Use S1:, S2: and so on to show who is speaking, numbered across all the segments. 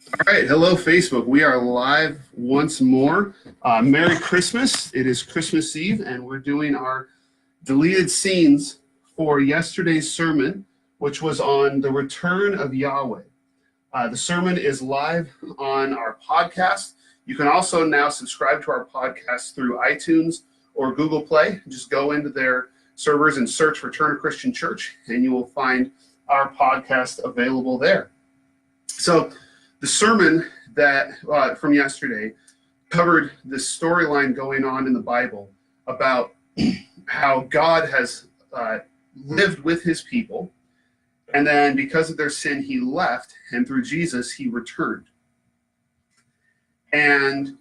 S1: All right, hello Facebook. We are live once more. Merry Christmas. It is Christmas Eve, and we're doing our deleted scenes for yesterday's sermon, which was on the return of Yahweh. The sermon is live on our podcast. You can also now subscribe to our podcast through iTunes or Google Play. Just go into their servers and search Return of Christian Church, and you will find our podcast available there. So the sermon that from yesterday covered this storyline going on in the Bible about how God has lived with his people, and then because of their sin, he left, and through Jesus, he returned. And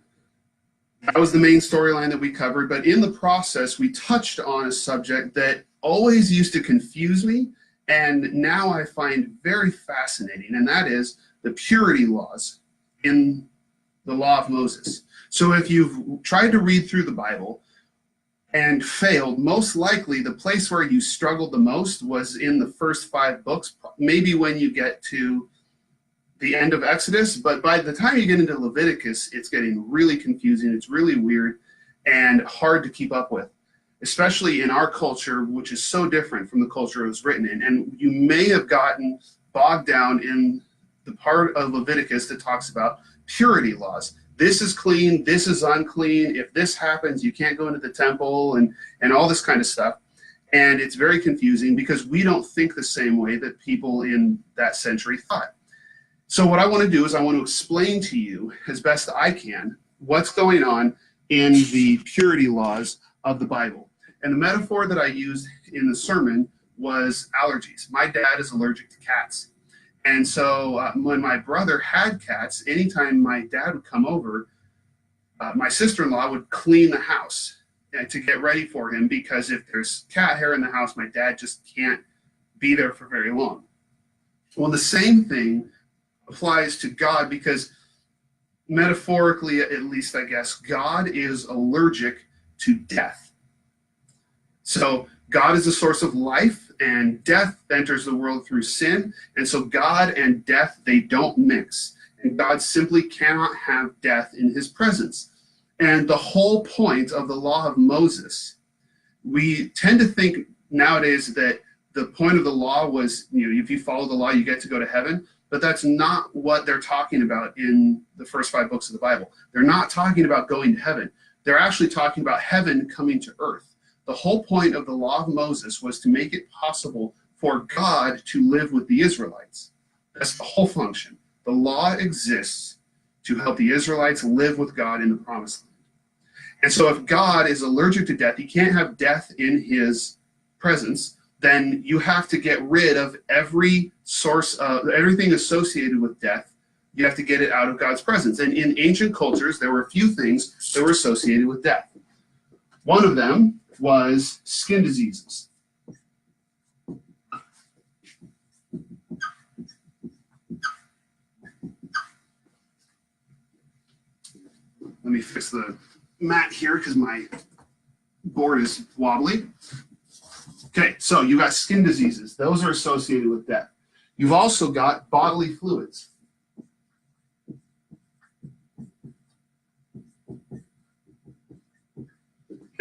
S1: that was the main storyline that we covered, but in the process, we touched on a subject that always used to confuse me, and now I find very fascinating, and that is the purity laws in the law of Moses. So if you've tried to read through the Bible and failed, most likely the place where you struggled the most was in the first 5 books, maybe when you get to the end of Exodus, but by the time you get into Leviticus, it's getting really confusing, it's really weird, and hard to keep up with, especially in our culture, which is so different from the culture it was written in. And you may have gotten bogged down in the part of Leviticus that talks about purity laws. This is clean, this is unclean. If this happens, you can't go into the temple and all this kind of stuff. And it's very confusing because we don't think the same way that people in that century thought. So what I want to do is I want to explain to you as best I can what's going on in the purity laws of the Bible. And the metaphor that I used in the sermon was allergies. My dad is allergic to cats. And so when my brother had cats, anytime my dad would come over, my sister-in-law would clean the house to get ready for him, because if there's cat hair in the house, my dad just can't be there for very long. Well, the same thing applies to God, because metaphorically, at least, I guess, God is allergic to death. So God is the source of life, and death enters the world through sin. And so God and death, they don't mix. And God simply cannot have death in his presence. And the whole point of the law of Moses, we tend to think nowadays that the point of the law was, if you follow the law, you get to go to heaven. But that's not what they're talking about in the first 5 books of the Bible. They're not talking about going to heaven. They're actually talking about heaven coming to earth. The whole point of the law of Moses was to make it possible for God to live with the Israelites. That's the whole function. The law exists to help the Israelites live with God in the promised land. And so if God is allergic to death, he can't have death in his presence, then you have to get rid of every source of everything associated with death. You have to get it out of God's presence. And in ancient cultures, there were a few things that were associated with death. One of them was skin diseases. Let me fix the mat here because my board is wobbly. Okay, so you got skin diseases. Those are associated with death. You've also got bodily fluids.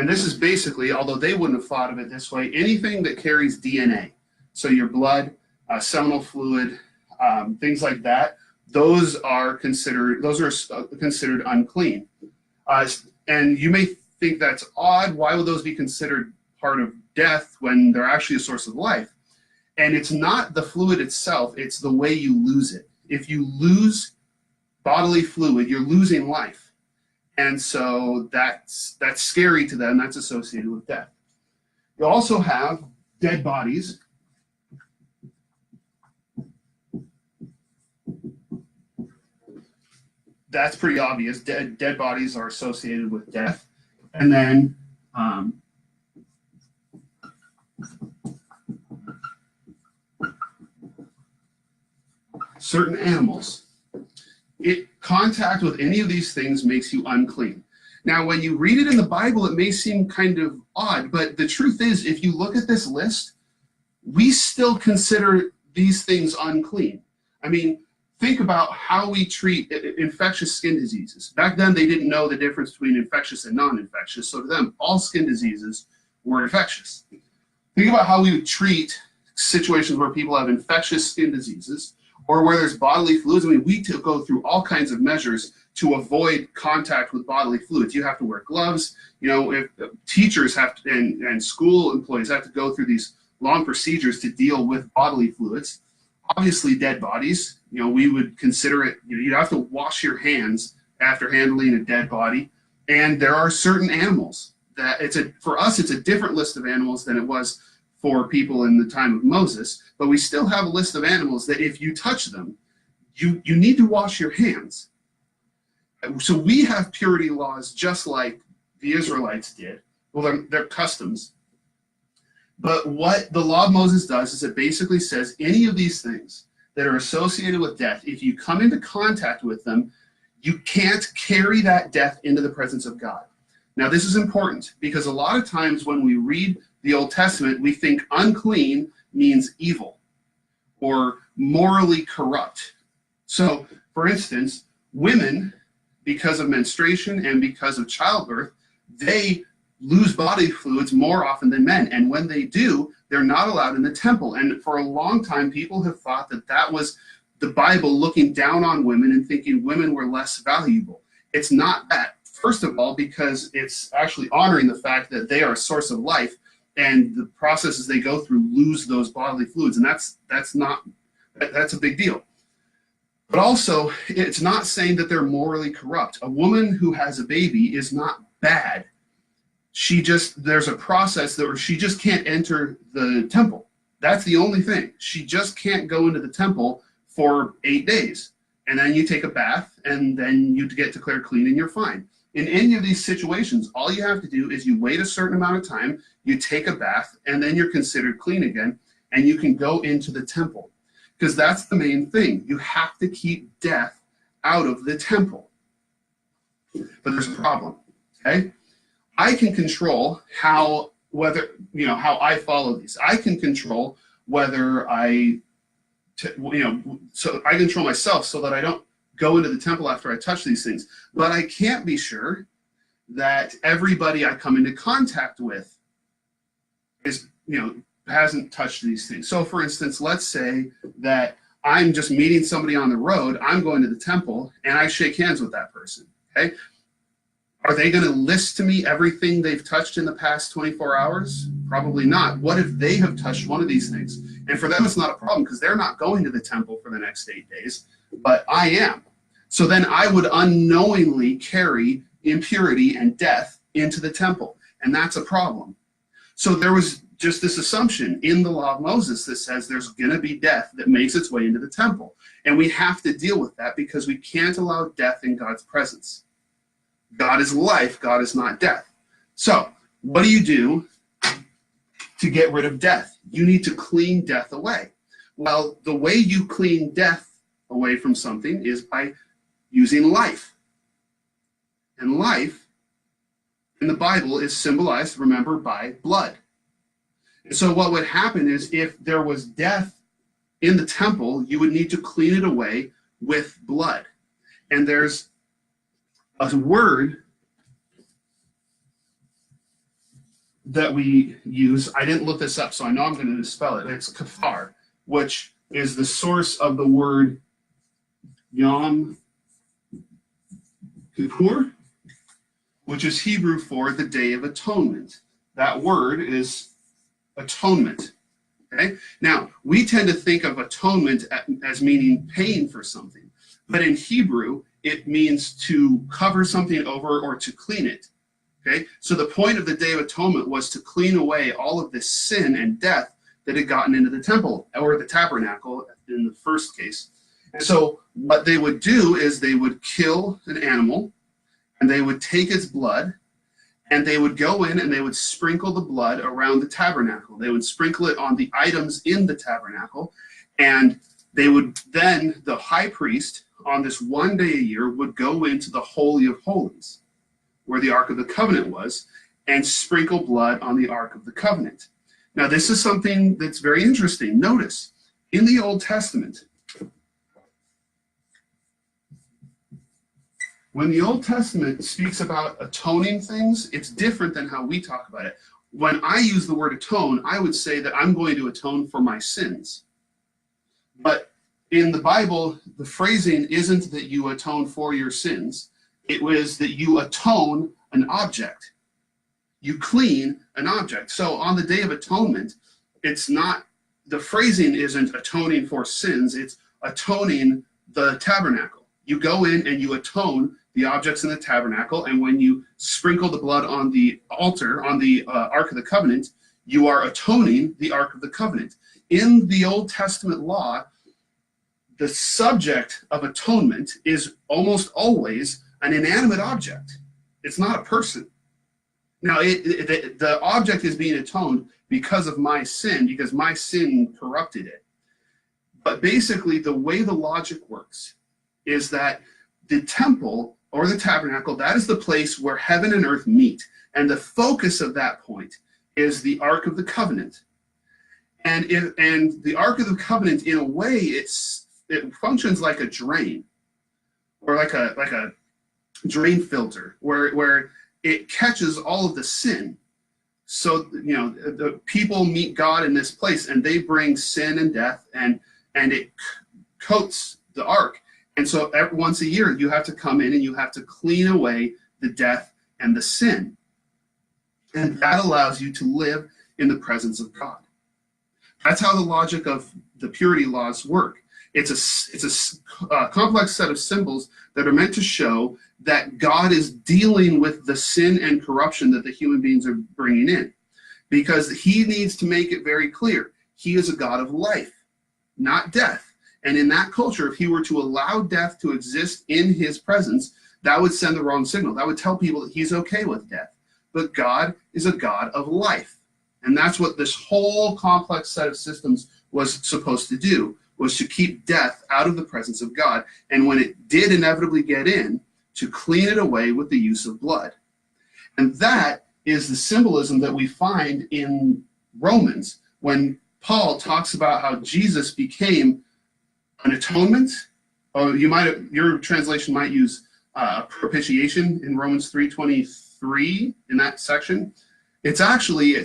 S1: And this is basically, although they wouldn't have thought of it this way, anything that carries DNA. So your blood, seminal fluid, things like that, those are considered unclean. And you may think that's odd. Why would those be considered part of death when they're actually a source of life? And it's not the fluid itself, it's the way you lose it. If you lose bodily fluid, you're losing life. And so that's scary to them. That's associated with death. You also have dead bodies. That's pretty obvious. Dead bodies are associated with death. And then certain animals. Contact with any of these things makes you unclean. Now, when you read it in the Bible, it may seem kind of odd, but the truth is, if you look at this list, we still consider these things unclean. I mean, think about how we treat infectious skin diseases. Back then, they didn't know the difference between infectious and non-infectious. So to them, all skin diseases were infectious. Think about how we would treat situations where people have infectious skin diseases or where there's bodily fluids. I mean, we go through all kinds of measures to avoid contact with bodily fluids. You have to wear gloves. You know, if teachers have to, and school employees have to go through these long procedures to deal with bodily fluids. Obviously, dead bodies, you know, we would consider it, you know, you have to wash your hands after handling a dead body. And there are certain animals that for us, it's a different list of animals than it was for people in the time of Moses, but we still have a list of animals that if you touch them, you need to wash your hands. So we have purity laws just like the Israelites did. Well, they're customs. But what the law of Moses does is it basically says any of these things that are associated with death, if you come into contact with them, you can't carry that death into the presence of God. Now, this is important because a lot of times when we read the Old Testament, we think unclean means evil or morally corrupt. So, for instance, women, because of menstruation and because of childbirth, they lose body fluids more often than men. And when they do, they're not allowed in the temple. And for a long time, people have thought that that was the Bible looking down on women and thinking women were less valuable. It's not that. First of all, because it's actually honoring the fact that they are a source of life and the processes they go through lose those bodily fluids. And that's a big deal. But also, it's not saying that they're morally corrupt. A woman who has a baby is not bad. There's a process that she just can't enter the temple. That's the only thing. She just can't go into the temple for 8 days. And then you take a bath and then you get declared clean and you're fine. In any of these situations, all you have to do is you wait a certain amount of time, you take a bath, and then you're considered clean again, and you can go into the temple. Because that's the main thing. You have to keep death out of the temple. But there's a problem, okay? I can control how I follow these. I can control whether so I control myself so that I don't go into the temple after I touch these things. But I can't be sure that everybody I come into contact with hasn't touched these things. So for instance, let's say that I'm just meeting somebody on the road, I'm going to the temple, and I shake hands with that person, okay? Are they going to list to me everything they've touched in the past 24 hours? Probably not. What if they have touched one of these things? And for them, it's not a problem because they're not going to the temple for the next 8 days, but I am. So then I would unknowingly carry impurity and death into the temple, and that's a problem. So there was just this assumption in the law of Moses that says there's going to be death that makes its way into the temple, and we have to deal with that because we can't allow death in God's presence. God is life, God is not death. So, what do you do to get rid of death? You need to clean death away. Well, the way you clean death away from something is by using life. And life in the Bible is symbolized, remember, by blood. And so what would happen is if there was death in the temple, you would need to clean it away with blood. And there's a word that we use. I didn't look this up, so I know I'm going to misspell it. It's kafar, which is the source of the word Yom Kippur, which is Hebrew for the Day of Atonement. That word is atonement. Okay? Now, we tend to think of atonement as meaning paying for something, but in Hebrew, it means to cover something over or to clean it. Okay? So the point of the Day of Atonement was to clean away all of this sin and death that had gotten into the temple or the tabernacle in the first case. And so what they would do is they would kill an animal and they would take its blood and they would go in and they would sprinkle the blood around the tabernacle. They would sprinkle it on the items in the tabernacle, and they would then, the high priest, on this one day a year, would go into the Holy of Holies, where the Ark of the Covenant was, and sprinkle blood on the Ark of the Covenant. Now, this is something that's very interesting. Notice, in the Old Testament, When the Old Testament speaks about atoning things, it's different than how we talk about it. When I use the word atone, I would say that I'm going to atone for my sins. But in the Bible, the phrasing isn't that you atone for your sins. It was that you atone an object. You clean an object. So on the Day of Atonement, it's not, the phrasing isn't atoning for sins, it's atoning the tabernacle. You go in and you atone the objects in the tabernacle, and when you sprinkle the blood on the altar, on the Ark of the Covenant, you are atoning the Ark of the Covenant. In the Old Testament law, the subject of atonement is almost always an inanimate object. It's not a person. Now, the object is being atoned because of my sin, because my sin corrupted it. But basically, the way the logic works is that the temple or the tabernacle, that is the place where heaven and earth meet. And the focus of that point is the Ark of the Covenant. And the Ark of the Covenant, in a way, it functions like a drain, or like a drain filter, where it catches all of the sin. So, the people meet God in this place, and they bring sin and death, and it coats the ark. And so once a year, you have to come in and you have to clean away the death and the sin. And that allows you to live in the presence of God. That's how the logic of the purity laws work. It's a complex set of symbols that are meant to show that God is dealing with the sin and corruption that the human beings are bringing in, because he needs to make it very clear. He is a God of life, not death. And in that culture, if he were to allow death to exist in his presence, that would send the wrong signal. That would tell people that he's okay with death. But God is a God of life. And that's what this whole complex set of systems was supposed to do, was to keep death out of the presence of God. And when it did inevitably get in, to clean it away with the use of blood. And that is the symbolism that we find in Romans when Paul talks about how Jesus became an atonement. Or your translation might use propitiation in Romans 3:23 in that section. It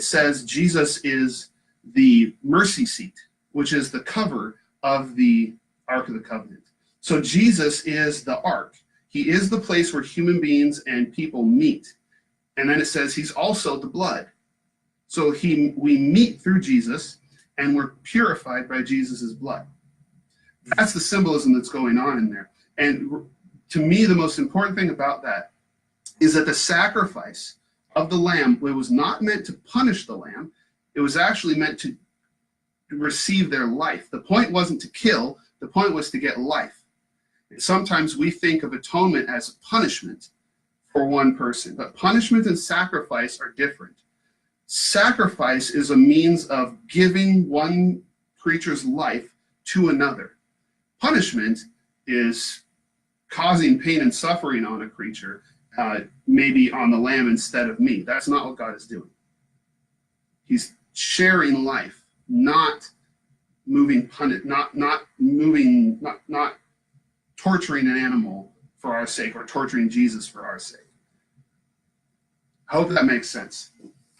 S1: says Jesus is the mercy seat, which is the cover of the Ark of the Covenant. So Jesus is the Ark. He is the place where human beings and people meet. And then it says he's also the blood. So we meet through Jesus, and we're purified by Jesus's blood. That's the symbolism that's going on in there. And to me, the most important thing about that is that the sacrifice of the lamb, it was not meant to punish the lamb. It was actually meant to receive their life. The point wasn't to kill. The point was to get life. Sometimes we think of atonement as punishment for one person, but punishment and sacrifice are different. Sacrifice is a means of giving one creature's life to another. Punishment is causing pain and suffering on a creature, maybe on the lamb instead of me. That's not what God is doing. He's sharing life, not torturing an animal for our sake, or torturing Jesus for our sake. I hope that makes sense.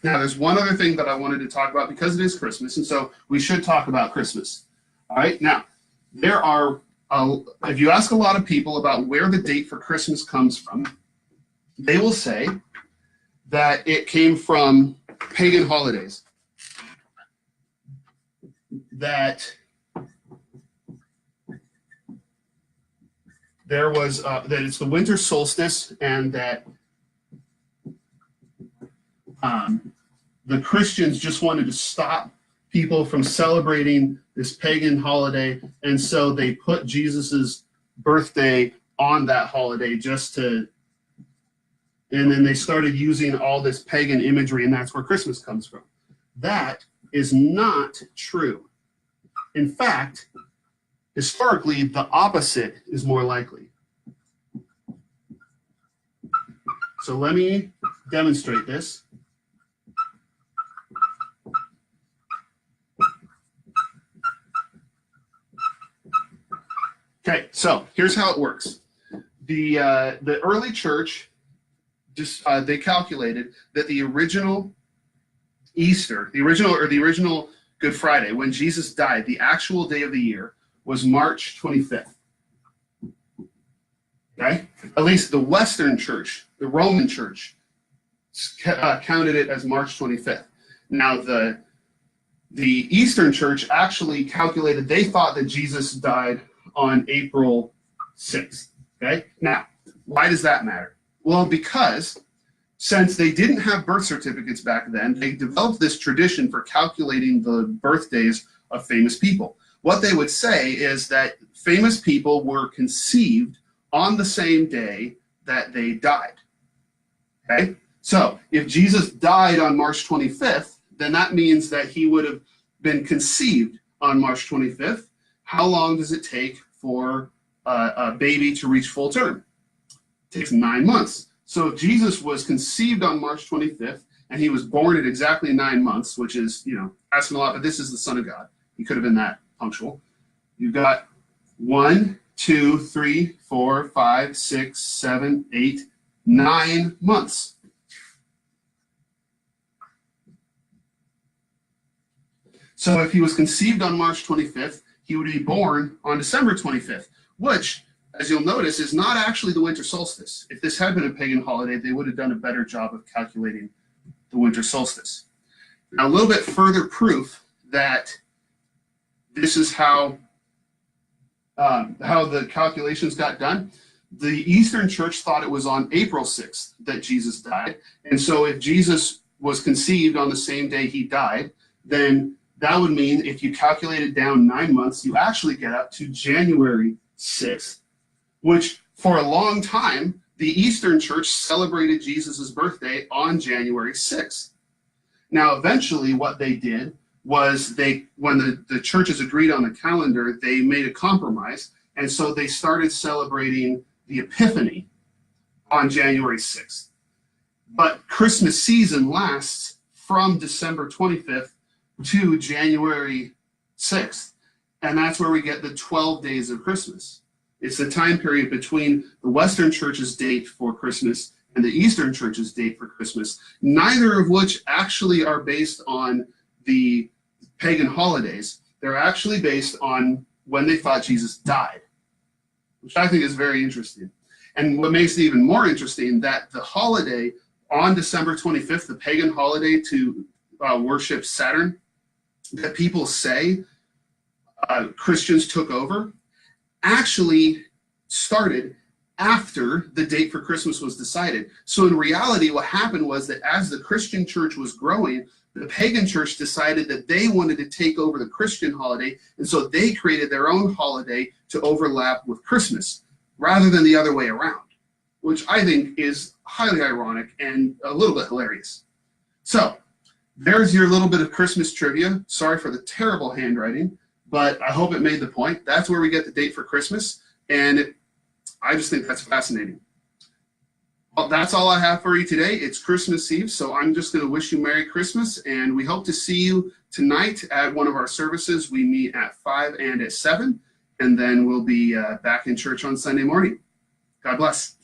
S1: Now, there's one other thing that I wanted to talk about, because it is Christmas, and so we should talk about Christmas. All right, now, if you ask a lot of people about where the date for Christmas comes from, they will say that it came from pagan holidays. That it's the winter solstice, and that the Christians just wanted to stop people from celebrating this pagan holiday, and so they put Jesus's birthday on that holiday and then they started using all this pagan imagery, and that's where Christmas comes from. That is not true. In fact, historically, the opposite is more likely. So let me demonstrate this. Okay, so here's how it works. The early church just they calculated that the original Easter, the original Good Friday, when Jesus died, the actual day of the year was March 25th. Okay, at least the Western Church, the Roman Church, counted it as March 25th. Now the Eastern Church actually calculated, they thought that Jesus died on April 6th. Okay, now why does that matter? Well, because since they didn't have birth certificates back then, they developed this tradition for calculating the birthdays of famous people. What they would say is that famous people were conceived on the same day that they died. Okay? So if Jesus died on March 25th, then that means that he would have been conceived on March 25th. How long does it take for a baby to reach full term? It takes 9 months. So if Jesus was conceived on March 25th and he was born at exactly 9 months, which is, asking a lot, but this is the Son of God. He could have been that punctual. You've got 1, 2, 3, 4, 5, 6, 7, 8, 9 months. So if he was conceived on March 25th, he would be born on December 25th, which, as you'll notice, is not actually the winter solstice. If this had been a pagan holiday, they would have done a better job of calculating the winter solstice. Now, a little bit further proof that this is how the calculations got done. The Eastern Church thought it was on April 6th that Jesus died. And so if Jesus was conceived on the same day he died, then that would mean if you calculate it down 9 months, you actually get up to January 6th, which for a long time, the Eastern Church celebrated Jesus' birthday on January 6th. Now, eventually what they did was when the churches agreed on the calendar, they made a compromise. And so they started celebrating the Epiphany on January 6th. But Christmas season lasts from December 25th to January 6th. And that's where we get the 12 days of Christmas. It's the time period between the Western Church's date for Christmas and the Eastern Church's date for Christmas, neither of which actually are based on the pagan holidays. They're actually based on when they thought Jesus died, which I think is very interesting. And what makes it even more interesting, that the holiday on December 25th, the pagan holiday to worship Saturn, that people say Christians took over, actually started after the date for Christmas was decided. So in reality, what happened was that as the Christian church was growing, the pagan church decided that they wanted to take over the Christian holiday, and so they created their own holiday to overlap with Christmas, rather than the other way around, which I think is highly ironic and a little bit hilarious. So there's your little bit of Christmas trivia. Sorry for the terrible handwriting, but I hope it made the point. That's where we get the date for Christmas, and I just think that's fascinating. Well, that's all I have for you today. It's Christmas Eve, so I'm just going to wish you Merry Christmas, and we hope to see you tonight at one of our services. We meet at 5 and at 7, and then we'll be back in church on Sunday morning. God bless.